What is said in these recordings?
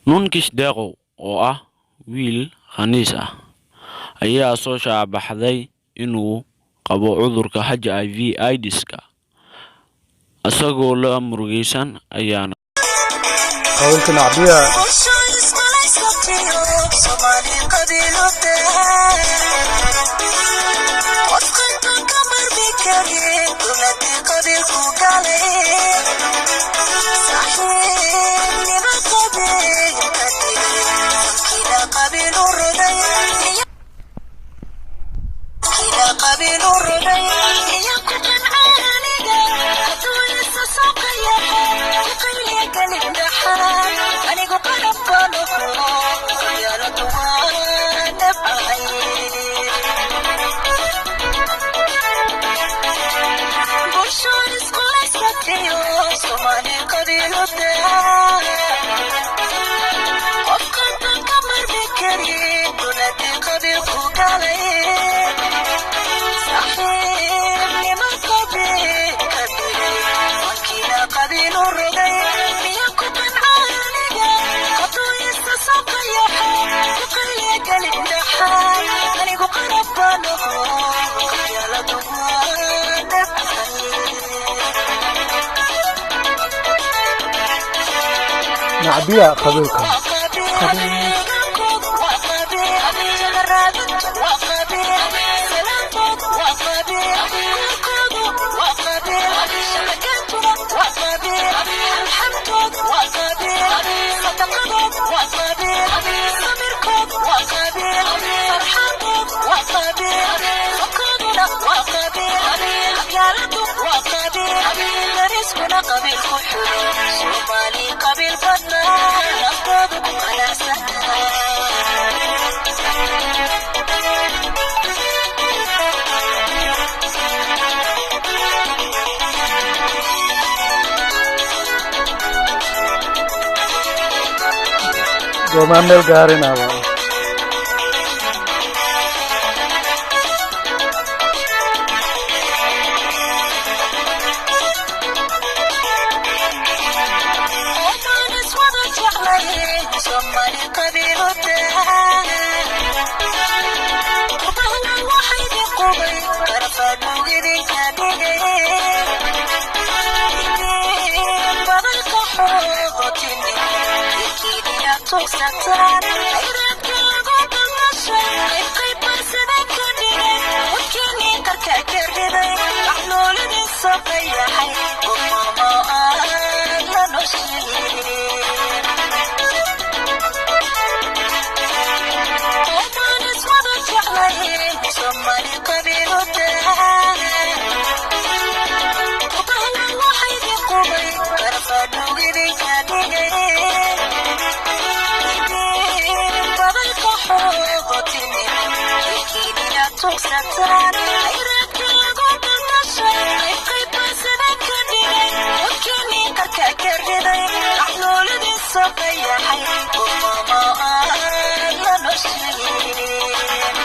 Nunkis deeqow oo ah wiil khaniis ah ayaa soo shaabaxday inuu qabo cudurka HIV/AIDS-ka asagoo la murugaysan ayaana قولك نعبيها نعبيها قبلكم وما القارنة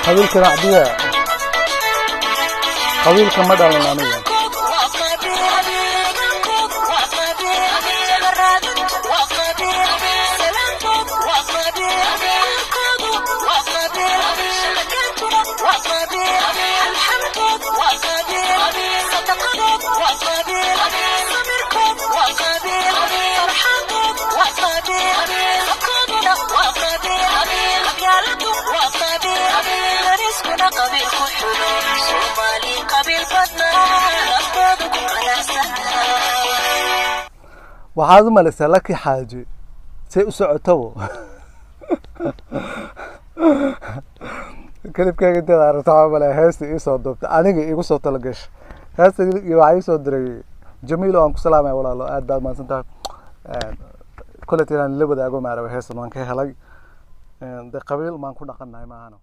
قبيلك نعبيها قبيلك مدى لنانية وهذا ما لسه حاجة سيسعته كلب كي انت عرفت عمل هاستي ايه صدبت انا ايغو سو تلغش هاستي يوعي سو دري جميل وان كسلامه ولاalo aad baad maansantahay كلتي aan la wadaago maareeyo heesan waan ka helay qabiil maan ku dhaqanahay maahano